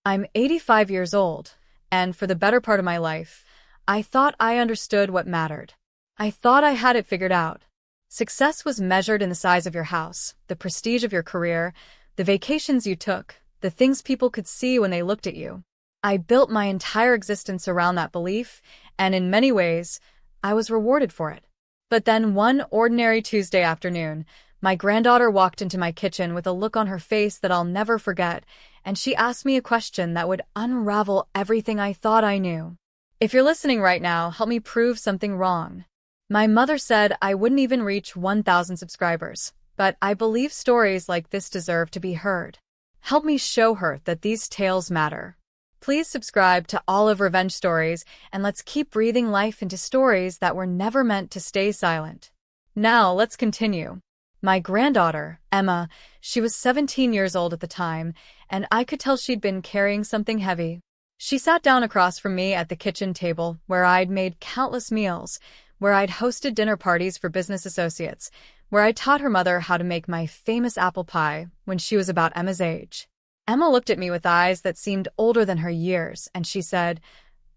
I'm 85 years old, and for the better part of my life, I thought I understood what mattered. I thought I had it figured out. Success was measured in the size of your house, the prestige of your career, the vacations you took, the things people could see when they looked at you. I built my entire existence around that belief, and in many ways, I was rewarded for it. But then one ordinary Tuesday afternoon, my granddaughter walked into my kitchen with a look on her face that I'll never forget, and she asked me a question that would unravel everything I thought I knew. If you're listening right now, help me prove something wrong. My mother said I wouldn't even reach 1,000 subscribers, but I believe stories like this deserve to be heard. Help me show her that these tales matter. Please subscribe to Olive Revenge Stories, and let's keep breathing life into stories that were never meant to stay silent. Now, let's continue. My granddaughter, Emma, she was 17 years old at the time, and I could tell she'd been carrying something heavy. She sat down across from me at the kitchen table, where I'd made countless meals, where I'd hosted dinner parties for business associates, where I taught her mother how to make my famous apple pie when she was about Emma's age. Emma looked at me with eyes that seemed older than her years, and she said,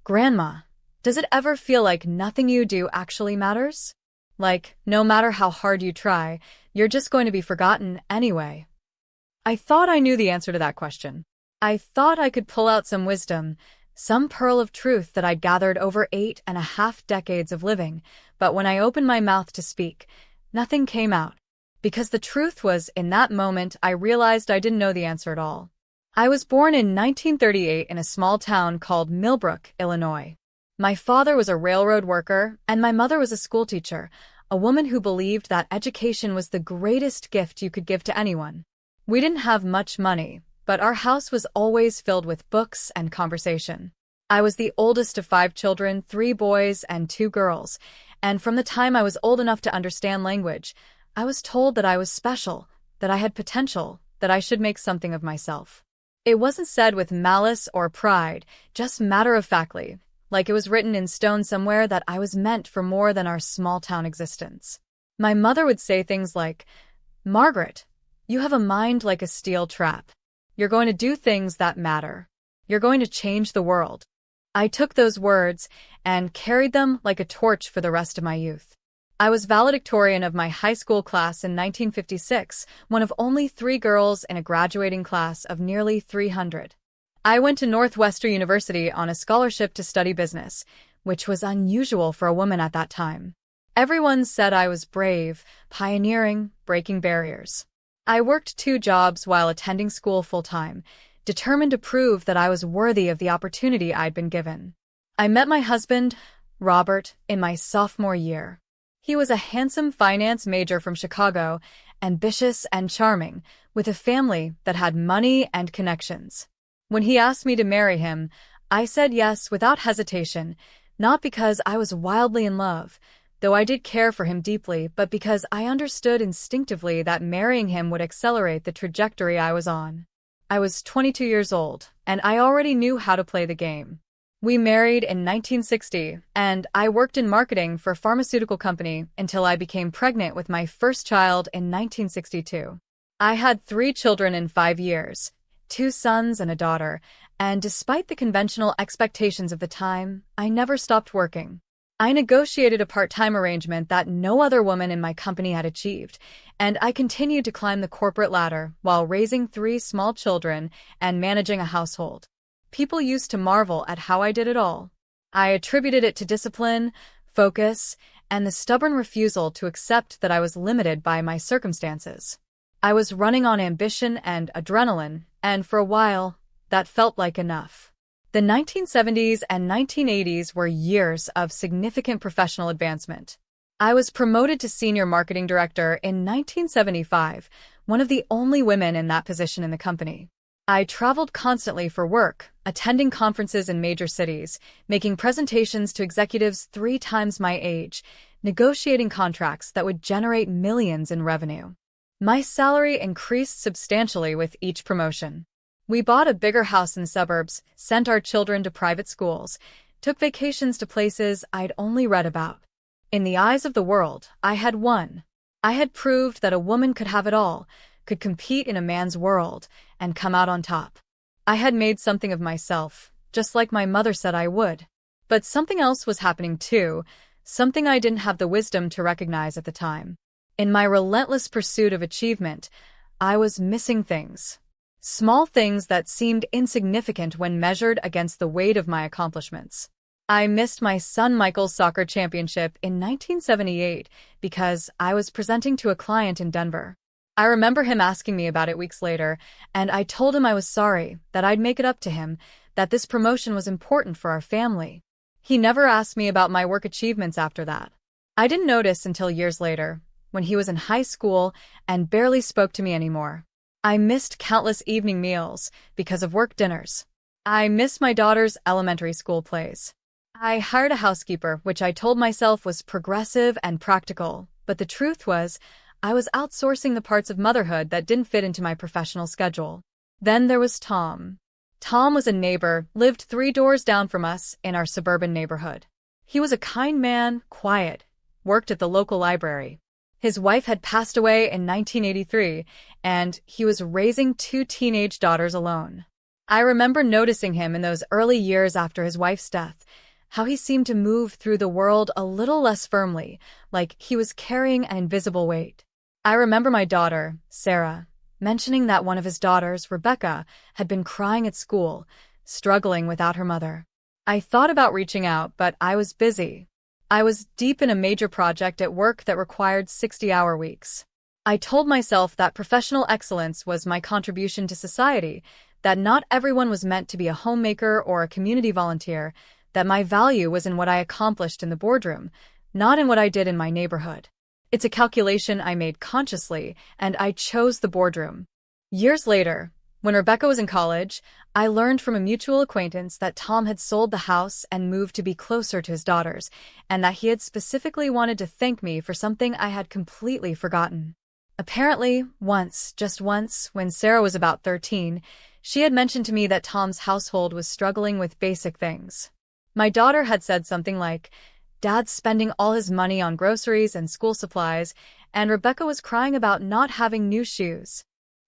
"Grandma, does it ever feel like nothing you do actually matters? Like, no matter how hard you try, you're just going to be forgotten anyway?" I thought I knew the answer to that question. I thought I could pull out some wisdom, some pearl of truth that I'd gathered over 8.5 decades of living, but when I opened my mouth to speak, nothing came out. Because the truth was, in that moment, I realized I didn't know the answer at all. I was born in 1938 in a small town called Millbrook, Illinois. My father was a railroad worker, and my mother was a schoolteacher, a woman who believed that education was the greatest gift you could give to anyone. We didn't have much money, but our house was always filled with books and conversation. I was the oldest of 5 children, 3 boys and 2 girls, and from the time I was old enough to understand language, I was told that I was special, that I had potential, that I should make something of myself. It wasn't said with malice or pride, just matter-of-factly, like it was written in stone somewhere that I was meant for more than our small-town existence. My mother would say things like, "Margaret, you have a mind like a steel trap. You're going to do things that matter. You're going to change the world." I took those words and carried them like a torch for the rest of my youth. I was valedictorian of my high school class in 1956, one of only 3 girls in a graduating class of nearly 300. I went to Northwestern University on a scholarship to study business, which was unusual for a woman at that time. Everyone said I was brave, pioneering, breaking barriers. I worked 2 jobs while attending school full-time, determined to prove that I was worthy of the opportunity I'd been given. I met my husband, Robert, in my sophomore year. He was a handsome finance major from Chicago, ambitious and charming, with a family that had money and connections. When he asked me to marry him, I said yes without hesitation, not because I was wildly in love, though I did care for him deeply, but because I understood instinctively that marrying him would accelerate the trajectory I was on. I was 22 years old, and I already knew how to play the game. We married in 1960, and I worked in marketing for a pharmaceutical company until I became pregnant with my first child in 1962. I had 3 children in 5 years, 2 sons and a daughter, and despite the conventional expectations of the time, I never stopped working. I negotiated a part-time arrangement that no other woman in my company had achieved, and I continued to climb the corporate ladder while raising 3 small children and managing a household. People used to marvel at how I did it all. I attributed it to discipline, focus, and the stubborn refusal to accept that I was limited by my circumstances. I was running on ambition and adrenaline, and for a while, that felt like enough. The 1970s and 1980s were years of significant professional advancement. I was promoted to senior marketing director in 1975, one of the only women in that position in the company. I traveled constantly for work, attending conferences in major cities, making presentations to executives 3 times my age, negotiating contracts that would generate millions in revenue. My salary increased substantially with each promotion. We bought a bigger house in the suburbs, sent our children to private schools, took vacations to places I'd only read about. In the eyes of the world, I had won. I had proved that a woman could have it all, could compete in a man's world, and come out on top. I had made something of myself, just like my mother said I would. But something else was happening too, something I didn't have the wisdom to recognize at the time. In my relentless pursuit of achievement, I was missing things. Small things that seemed insignificant when measured against the weight of my accomplishments. I missed my son Michael's soccer championship in 1978 because I was presenting to a client in Denver. I remember him asking me about it weeks later, and I told him I was sorry, that I'd make it up to him, that this promotion was important for our family. He never asked me about my work achievements after that. I didn't notice until years later, when he was in high school and barely spoke to me anymore. I missed countless evening meals because of work dinners. I missed my daughter's elementary school plays. I hired a housekeeper, which I told myself was progressive and practical, but the truth was, I was outsourcing the parts of motherhood that didn't fit into my professional schedule. Then there was Tom. Tom was a neighbor, lived 3 doors down from us in our suburban neighborhood. He was a kind man, quiet, worked at the local library. His wife had passed away in 1983, and he was raising 2 teenage daughters alone. I remember noticing him in those early years after his wife's death, how he seemed to move through the world a little less firmly, like he was carrying an invisible weight. I remember my daughter, Sarah, mentioning that one of his daughters, Rebecca, had been crying at school, struggling without her mother. I thought about reaching out, but I was busy. I was deep in a major project at work that required 60-hour weeks. I told myself that professional excellence was my contribution to society, that not everyone was meant to be a homemaker or a community volunteer, that my value was in what I accomplished in the boardroom, not in what I did in my neighborhood. It's a calculation I made consciously, and I chose the boardroom. Years later, when Rebecca was in college, I learned from a mutual acquaintance that Tom had sold the house and moved to be closer to his daughters, and that he had specifically wanted to thank me for something I had completely forgotten. Apparently, just once, when Sarah was about 13, she had mentioned to me that Tom's household was struggling with basic things. My daughter had said something like, "Dad's spending all his money on groceries and school supplies," and Rebecca was crying about not having new shoes.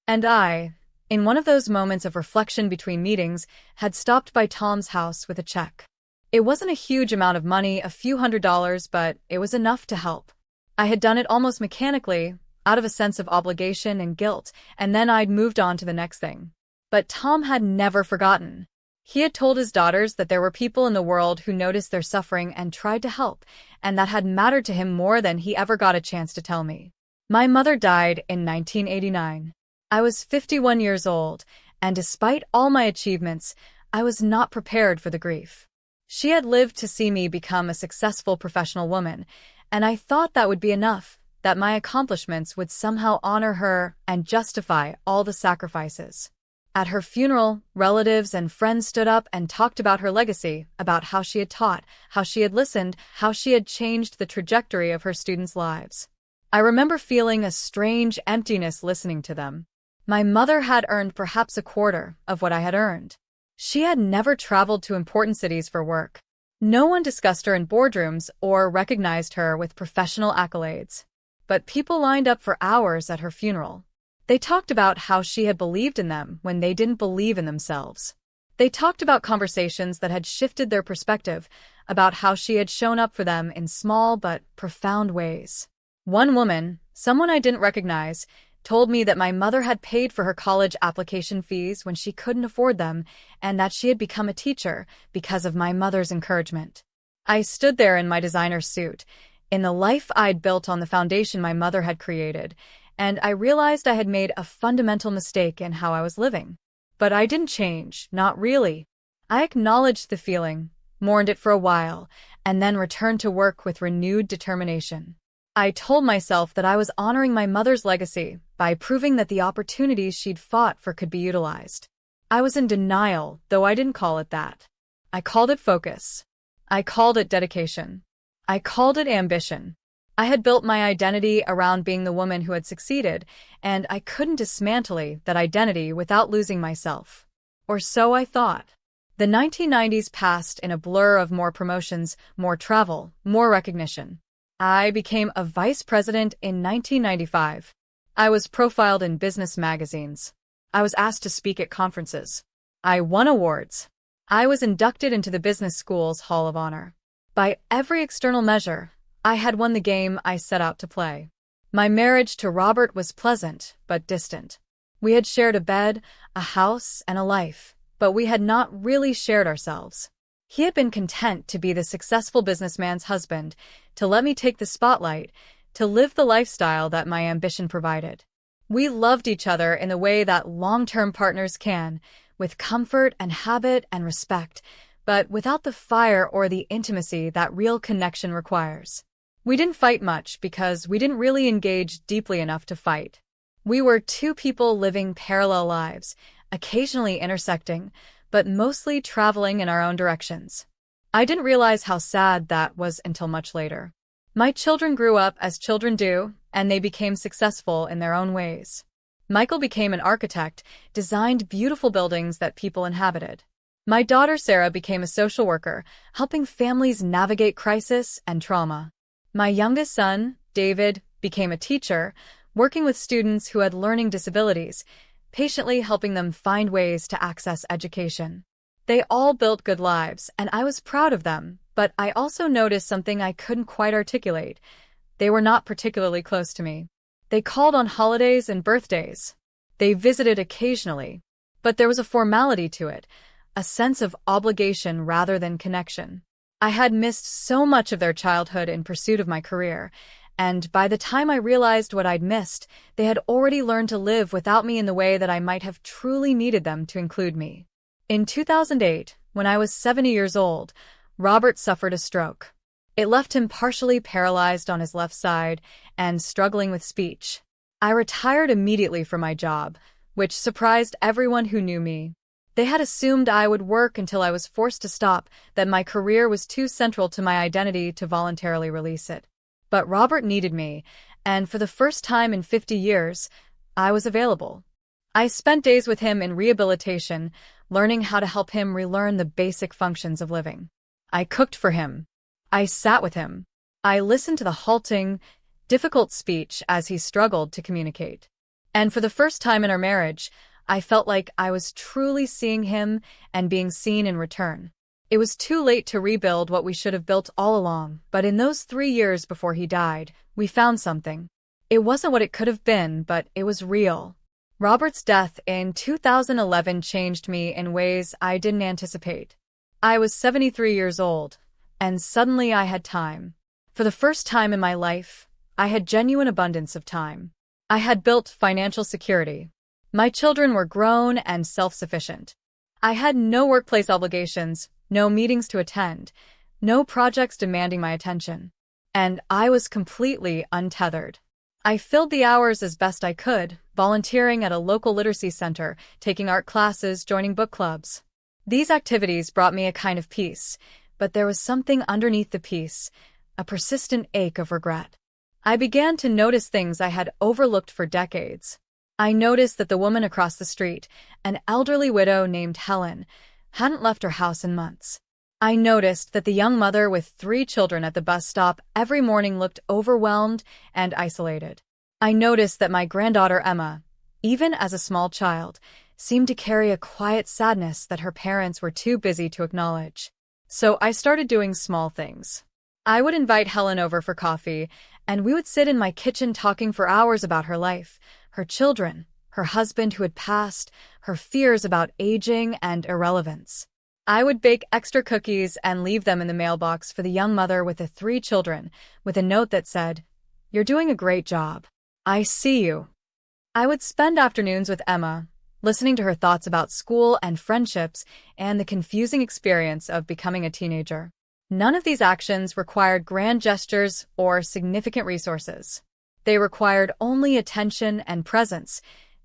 And I, in one of those moments of reflection between meetings, had stopped by Tom's house with a check. It wasn't a huge amount of money, a few $100s, but it was enough to help. I had done it almost mechanically, out of a sense of obligation and guilt, and then I'd moved on to the next thing. But Tom had never forgotten. He had told his daughters that there were people in the world who noticed their suffering and tried to help, and that had mattered to him more than he ever got a chance to tell me. My mother died in 1989. I was 51 years old, and despite all my achievements, I was not prepared for the grief. She had lived to see me become a successful professional woman, and I thought that would be enough, that my accomplishments would somehow honor her and justify all the sacrifices. At her funeral, relatives and friends stood up and talked about her legacy, about how she had taught, how she had listened, how she had changed the trajectory of her students' lives. I remember feeling a strange emptiness listening to them. My mother had earned perhaps a quarter of what I had earned. She had never traveled to important cities for work. No one discussed her in boardrooms or recognized her with professional accolades. But people lined up for hours at her funeral. They talked about how she had believed in them when they didn't believe in themselves. They talked about conversations that had shifted their perspective, about how she had shown up for them in small but profound ways. One woman, someone I didn't recognize, told me that my mother had paid for her college application fees when she couldn't afford them, and that she had become a teacher because of my mother's encouragement. I stood there in my designer suit, in the life I'd built on the foundation my mother had created, and I realized I had made a fundamental mistake in how I was living. But I didn't change, not really. I acknowledged the feeling, mourned it for a while, and then returned to work with renewed determination. I told myself that I was honoring my mother's legacy by proving that the opportunities she'd fought for could be utilized. I was in denial, though I didn't call it that. I called it focus. I called it dedication. I called it ambition. I had built my identity around being the woman who had succeeded, and I couldn't dismantle that identity without losing myself. Or so I thought. The 1990s passed in a blur of more promotions, more travel, more recognition. I became a vice president in 1995. I was profiled in business magazines. I was asked to speak at conferences. I won awards. I was inducted into the business school's Hall of Honor. By every external measure, I had won the game I set out to play. My marriage to Robert was pleasant, but distant. We had shared a bed, a house, and a life, but we had not really shared ourselves. He had been content to be the successful businessman's husband, to let me take the spotlight, to live the lifestyle that my ambition provided. We loved each other in the way that long-term partners can, with comfort and habit and respect, but without the fire or the intimacy that real connection requires. We didn't fight much because we didn't really engage deeply enough to fight. We were two people living parallel lives, occasionally intersecting, but mostly traveling in our own directions. I didn't realize how sad that was until much later. My children grew up as children do, and they became successful in their own ways. Michael became an architect, designed beautiful buildings that people inhabited. My daughter Sarah became a social worker, helping families navigate crisis and trauma. My youngest son, David, became a teacher, working with students who had learning disabilities, patiently helping them find ways to access education. They all built good lives, and I was proud of them, but I also noticed something I couldn't quite articulate. They were not particularly close to me. They called on holidays and birthdays. They visited occasionally, but there was a formality to it, a sense of obligation rather than connection. I had missed so much of their childhood in pursuit of my career, and by the time I realized what I'd missed, they had already learned to live without me in the way that I might have truly needed them to include me. In 2008, when I was 70 years old, Robert suffered a stroke. It left him partially paralyzed on his left side and struggling with speech. I retired immediately from my job, which surprised everyone who knew me. They had assumed I would work until I was forced to stop, that my career was too central to my identity to voluntarily release it. But Robert needed me, and for the first time in 50 years, I was available. I spent days with him in rehabilitation, learning how to help him relearn the basic functions of living. I cooked for him. I sat with him. I listened to the halting, difficult speech as he struggled to communicate. And for the first time in our marriage, I felt like I was truly seeing him and being seen in return. It was too late to rebuild what we should have built all along, but in those 3 years before he died, we found something. It wasn't what it could have been, but it was real. Robert's death in 2011 changed me in ways I didn't anticipate. I was 73 years old, and suddenly I had time. For the first time in my life, I had genuine abundance of time. I had built financial security. My children were grown and self-sufficient. I had no workplace obligations, no meetings to attend, no projects demanding my attention. And I was completely untethered. I filled the hours as best I could, volunteering at a local literacy center, taking art classes, joining book clubs. These activities brought me a kind of peace, but there was something underneath the peace, a persistent ache of regret. I began to notice things I had overlooked for decades. I noticed that the woman across the street, an elderly widow named Helen, hadn't left her house in months. I noticed that the young mother with 3 children at the bus stop every morning looked overwhelmed and isolated. I noticed that my granddaughter Emma, even as a small child, seemed to carry a quiet sadness that her parents were too busy to acknowledge. So I started doing small things. I would invite Helen over for coffee, and we would sit in my kitchen talking for hours about her life, her children, her husband who had passed, her fears about aging and irrelevance. I would bake extra cookies and leave them in the mailbox for the young mother with the 3 children, with a note that said, "You're doing a great job. I see you." I would spend afternoons with Emma, listening to her thoughts about school and friendships and the confusing experience of becoming a teenager. None of these actions required grand gestures or significant resources. They required only attention and presence,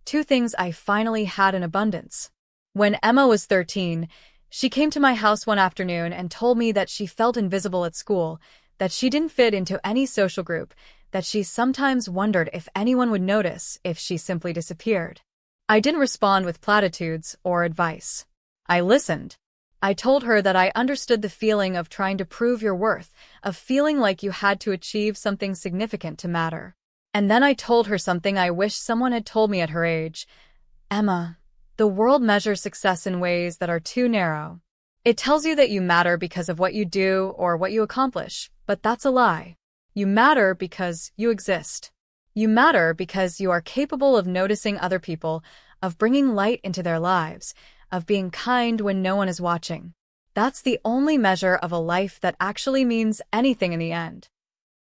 2 things I finally had in abundance. When Emma was 13, she came to my house one afternoon and told me that she felt invisible at school, that she didn't fit into any social group, that she sometimes wondered if anyone would notice if she simply disappeared. I didn't respond with platitudes or advice. I listened. I told her that I understood the feeling of trying to prove your worth, of feeling like you had to achieve something significant to matter. And then I told her something I wish someone had told me at her age. "Emma, The world measures success in ways that are too narrow. It tells you that you matter because of what you do or what you accomplish, but that's a lie. You matter because you exist. You matter because you are capable of noticing other people, of bringing light into their lives, of being kind when no one is watching. That's the only measure of a life that actually means anything in the end.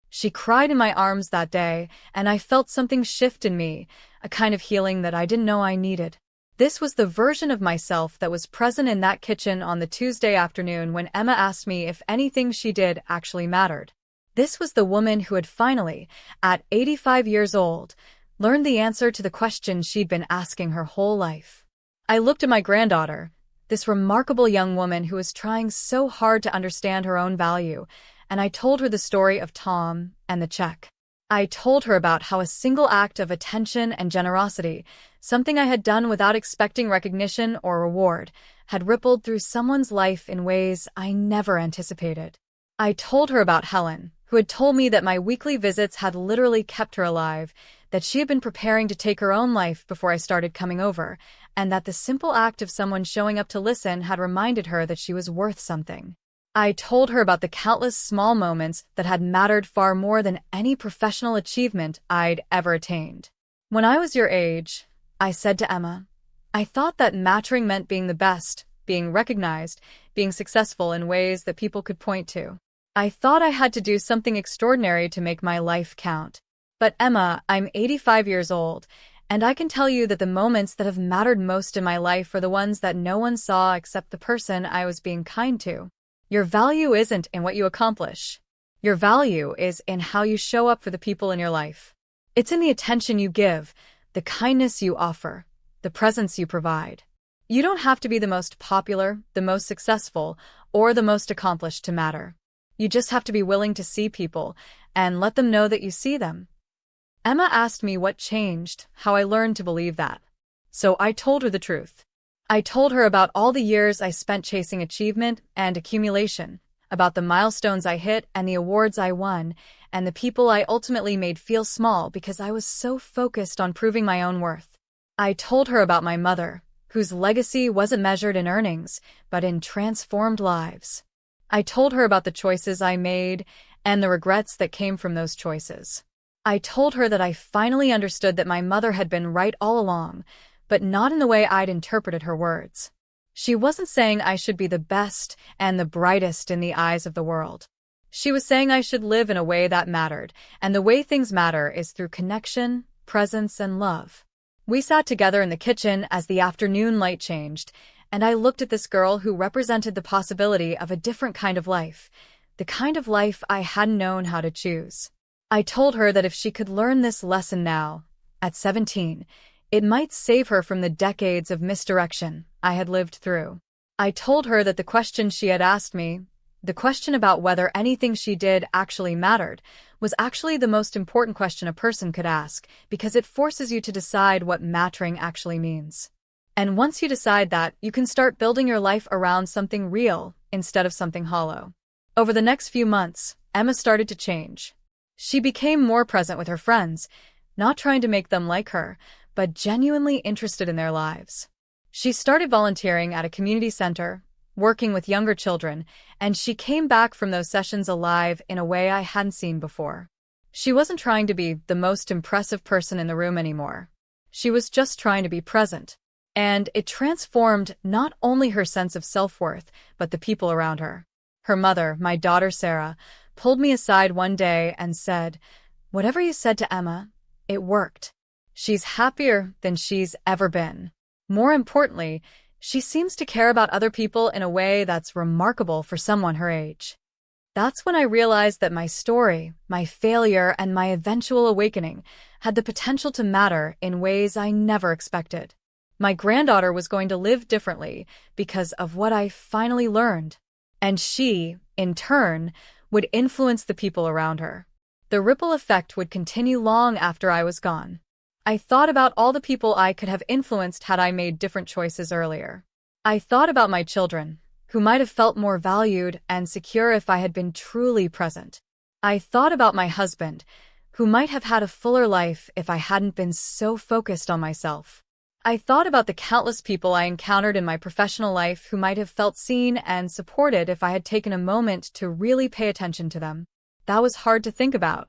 She cried in my arms that day, and I felt something shift in me, a kind of healing that I didn't know I needed. This was the version of myself that was present in that kitchen on the Tuesday afternoon when Emma asked me if anything she did actually mattered. This was the woman who had finally, at 85 years old, learned the answer to the question she'd been asking her whole life. I looked at my granddaughter, this remarkable young woman who was trying so hard to understand her own value, and I told her the story of Tom and the check. I told her about how a single act of attention and generosity, something I had done without expecting recognition or reward, had rippled through someone's life in ways I never anticipated. I told her about Helen, who had told me that my weekly visits had literally kept her alive, that she had been preparing to take her own life before I started coming over, and that the simple act of someone showing up to listen had reminded her that she was worth something. I told her about the countless small moments that had mattered far more than any professional achievement I'd ever attained. When I was your age, I said to Emma, I thought that mattering meant being the best, being recognized, being successful in ways that people could point to. I thought I had to do something extraordinary to make my life count. But Emma, I'm 85 years old, and I can tell you that the moments that have mattered most in my life are the ones that no one saw except the person I was being kind to. Your value isn't in what you accomplish. Your value is in how you show up for the people in your life. It's in the attention you give, the kindness you offer, the presence you provide. You don't have to be the most popular, the most successful, or the most accomplished to matter. You just have to be willing to see people and let them know that you see them. Emma asked me what changed, how I learned to believe that. So I told her the truth. I told her about all the years I spent chasing achievement and accumulation, about the milestones I hit and the awards I won, and the people I ultimately made feel small because I was so focused on proving my own worth. I told her about my mother, whose legacy wasn't measured in earnings, but in transformed lives. I told her about the choices I made and the regrets that came from those choices. I told her that I finally understood that my mother had been right all along, but not in the way I'd interpreted her words. She wasn't saying I should be the best and the brightest in the eyes of the world. She was saying I should live in a way that mattered, and the way things matter is through connection, presence, and love. We sat together in the kitchen as the afternoon light changed, and I looked at this girl who represented the possibility of a different kind of life, the kind of life I hadn't known how to choose. I told her that if she could learn this lesson now, at 17, it might save her from the decades of misdirection I had lived through. I told her that the question she had asked me, the question about whether anything she did actually mattered, was actually the most important question a person could ask, because it forces you to decide what mattering actually means. And once you decide that, you can start building your life around something real instead of something hollow. Over the next few months, Emma started to change. She became more present with her friends, not trying to make them like her, but genuinely interested in their lives. She started volunteering at a community center, working with younger children, and she came back from those sessions alive in a way I hadn't seen before. She wasn't trying to be the most impressive person in the room anymore. She was just trying to be present. And it transformed not only her sense of self-worth, but the people around her. Her mother, my daughter Sarah, pulled me aside one day and said, "Whatever you said to Emma, it worked. She's happier than she's ever been. More importantly, she seems to care about other people in a way that's remarkable for someone her age." That's when I realized that my story, my failure, and my eventual awakening had the potential to matter in ways I never expected. My granddaughter was going to live differently because of what I finally learned. And she, in turn, would influence the people around her. The ripple effect would continue long after I was gone. I thought about all the people I could have influenced had I made different choices earlier. I thought about my children, who might have felt more valued and secure if I had been truly present. I thought about my husband, who might have had a fuller life if I hadn't been so focused on myself. I thought about the countless people I encountered in my professional life who might have felt seen and supported if I had taken a moment to really pay attention to them. That was hard to think about.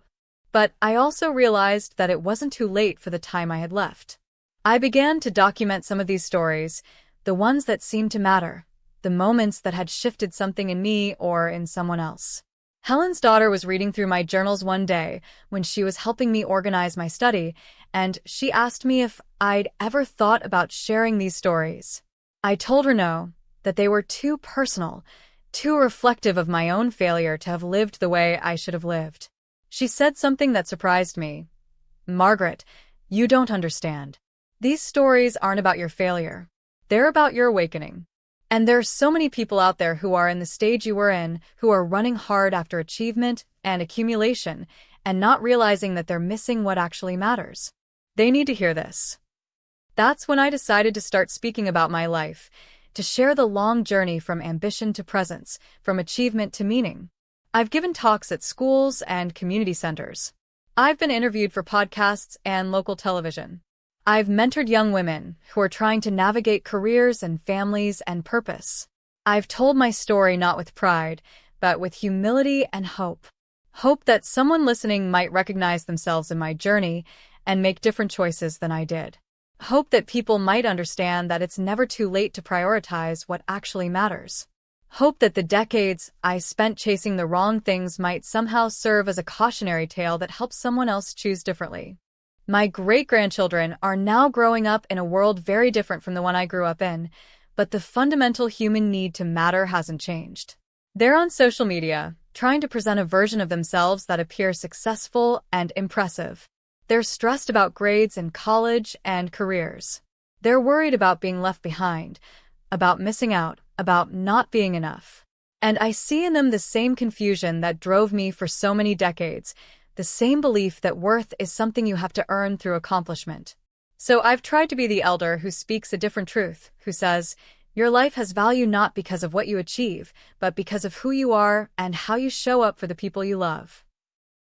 But I also realized that it wasn't too late for the time I had left. I began to document some of these stories, the ones that seemed to matter, the moments that had shifted something in me or in someone else. Helen's daughter was reading through my journals one day when she was helping me organize my study, and she asked me if I'd ever thought about sharing these stories. I told her no, that they were too personal, too reflective of my own failure to have lived the way I should have lived. She said something that surprised me. "Margaret, you don't understand. These stories aren't about your failure. They're about your awakening. And there are so many people out there who are in the stage you were in, who are running hard after achievement and accumulation, and not realizing that they're missing what actually matters. They need to hear this." That's when I decided to start speaking about my life, to share the long journey from ambition to presence, from achievement to meaning. I've given talks at schools and community centers. I've been interviewed for podcasts and local television. I've mentored young women who are trying to navigate careers and families and purpose. I've told my story not with pride, but with humility and hope. Hope that someone listening might recognize themselves in my journey and make different choices than I did. Hope that people might understand that it's never too late to prioritize what actually matters. Hope that the decades I spent chasing the wrong things might somehow serve as a cautionary tale that helps someone else choose differently. My great-grandchildren are now growing up in a world very different from the one I grew up in, but the fundamental human need to matter hasn't changed. They're on social media, trying to present a version of themselves that appears successful and impressive. They're stressed about grades in college and careers. They're worried about being left behind, about missing out, about not being enough. And I see in them the same confusion that drove me for so many decades, the same belief that worth is something you have to earn through accomplishment. So I've tried to be the elder who speaks a different truth, who says, your life has value not because of what you achieve, but because of who you are and how you show up for the people you love.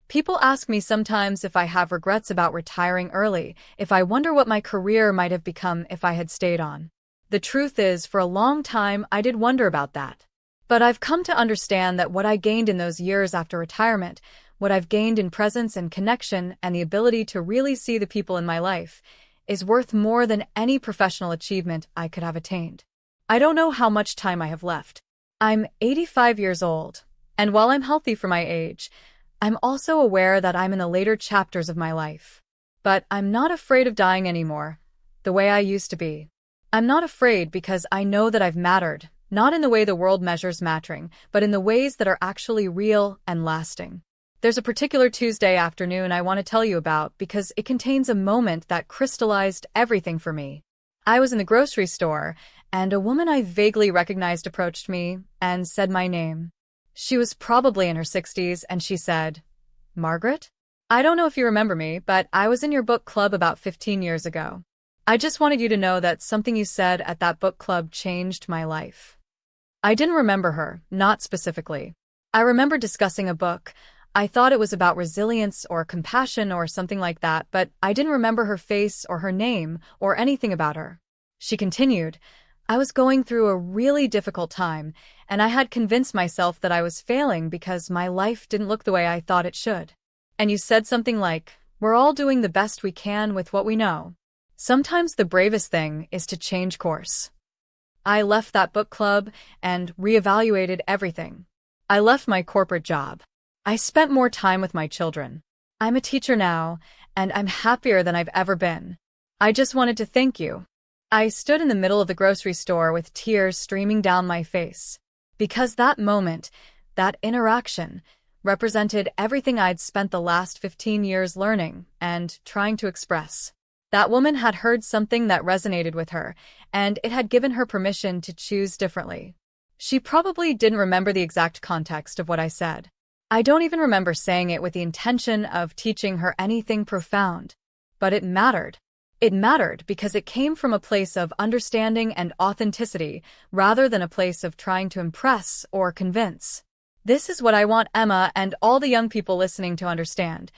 People ask me sometimes if I have regrets about retiring early, if I wonder what my career might have become if I had stayed on. The truth is, for a long time, I did wonder about that. But I've come to understand that what I gained in those years after retirement, what I've gained in presence and connection and the ability to really see the people in my life, is worth more than any professional achievement I could have attained. I don't know how much time I have left. I'm 85 years old, and while I'm healthy for my age, I'm also aware that I'm in the later chapters of my life. But I'm not afraid of dying anymore, the way I used to be. I'm not afraid because I know that I've mattered, not in the way the world measures mattering, but in the ways that are actually real and lasting. There's a particular Tuesday afternoon I want to tell you about because it contains a moment that crystallized everything for me. I was in the grocery store, and a woman I vaguely recognized approached me and said my name. She was probably in her 60s, and she said, "Margaret? I don't know if you remember me, but I was in your book club about 15 years ago. I just wanted you to know that something you said at that book club changed my life." I didn't remember her, not specifically. I remember discussing a book. I thought it was about resilience or compassion or something like that, but I didn't remember her face or her name or anything about her. She continued, "I was going through a really difficult time, and I had convinced myself that I was failing because my life didn't look the way I thought it should. And you said something like, we're all doing the best we can with what we know. Sometimes the bravest thing is to change course." I left that book club and reevaluated everything. I left my corporate job. I spent more time with my children. I'm a teacher now, and I'm happier than I've ever been. I just wanted to thank you. I stood in the middle of the grocery store with tears streaming down my face. Because that moment, that interaction, represented everything I'd spent the last 15 years learning and trying to express. That woman had heard something that resonated with her, and it had given her permission to choose differently. She probably didn't remember the exact context of what I said. I don't even remember saying it with the intention of teaching her anything profound. But it mattered. It mattered because it came from a place of understanding and authenticity rather than a place of trying to impress or convince. This is what I want Emma and all the young people listening to understand.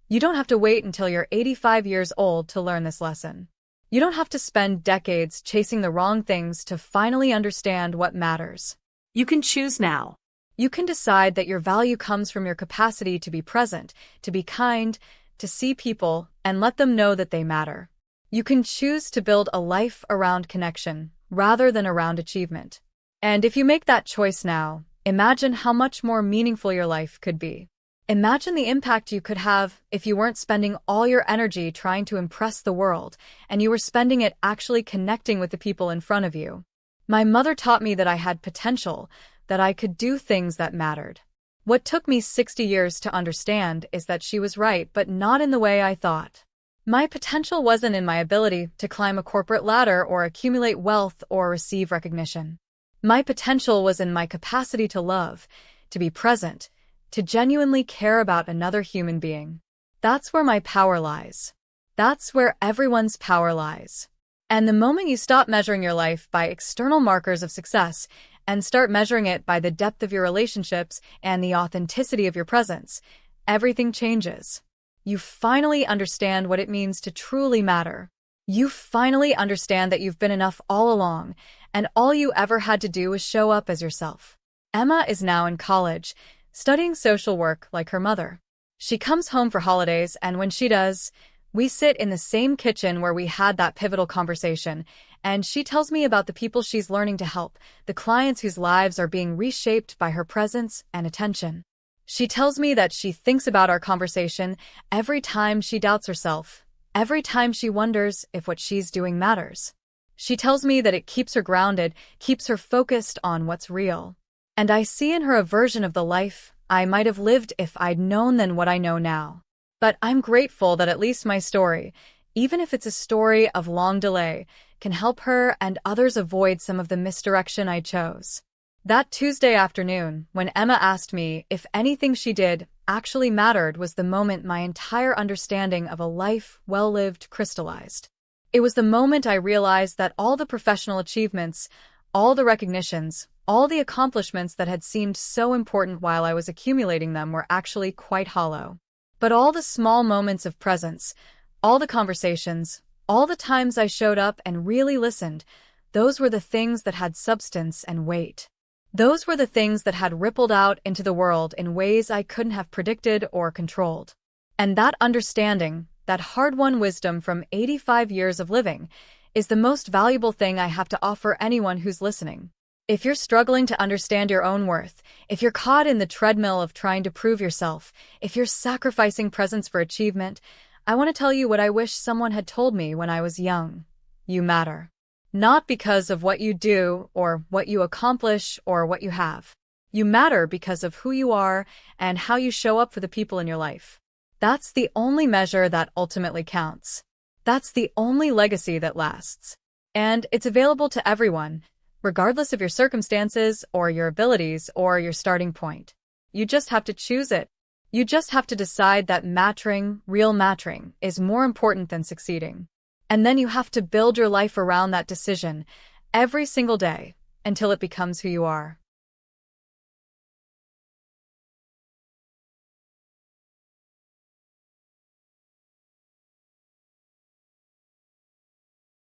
You don't have to wait until you're 85 years old to learn this lesson. You don't have to spend decades chasing the wrong things to finally understand what matters. You can choose now. You can decide that your value comes from your capacity to be present, to be kind, to see people, and let them know that they matter. You can choose to build a life around connection, rather than around achievement. And if you make that choice now, imagine how much more meaningful your life could be. Imagine the impact you could have if you weren't spending all your energy trying to impress the world, and you were spending it actually connecting with the people in front of you. My mother taught me that I had potential, that I could do things that mattered. What took me 60 years to understand is that she was right, but not in the way I thought. My potential wasn't in my ability to climb a corporate ladder or accumulate wealth or receive recognition. My potential was in my capacity to love, to be present, to genuinely care about another human being. That's where my power lies. That's where everyone's power lies. And the moment you stop measuring your life by external markers of success and start measuring it by the depth of your relationships and the authenticity of your presence, everything changes. You finally understand what it means to truly matter. You finally understand that you've been enough all along, and all you ever had to do was show up as yourself. Emma is now in college, studying social work like her mother. She comes home for holidays, and when she does, we sit in the same kitchen where we had that pivotal conversation, and she tells me about the people she's learning to help, the clients whose lives are being reshaped by her presence and attention. She tells me that she thinks about our conversation every time she doubts herself, every time she wonders if what she's doing matters. She tells me that it keeps her grounded, keeps her focused on what's real. And I see in her a version of the life I might have lived if I'd known then what I know now. But I'm grateful that at least my story, even if it's a story of long delay, can help her and others avoid some of the misdirection I chose. That Tuesday afternoon, when Emma asked me if anything she did actually mattered, was the moment my entire understanding of a life well lived crystallized. It was the moment I realized that all the professional achievements, all the recognitions, all the accomplishments that had seemed so important while I was accumulating them were actually quite hollow. But all the small moments of presence, all the conversations, all the times I showed up and really listened, those were the things that had substance and weight. Those were the things that had rippled out into the world in ways I couldn't have predicted or controlled. And that understanding, that hard-won wisdom from 85 years of living, is the most valuable thing I have to offer anyone who's listening. If you're struggling to understand your own worth, if you're caught in the treadmill of trying to prove yourself, if you're sacrificing presence for achievement, I want to tell you what I wish someone had told me when I was young. You matter. Not because of what you do or what you accomplish or what you have. You matter because of who you are and how you show up for the people in your life. That's the only measure that ultimately counts. That's the only legacy that lasts. And it's available to everyone, regardless of your circumstances or your abilities or your starting point. You just have to choose it. You just have to decide that mattering, real mattering, is more important than succeeding. And then you have to build your life around that decision every single day until it becomes who you are.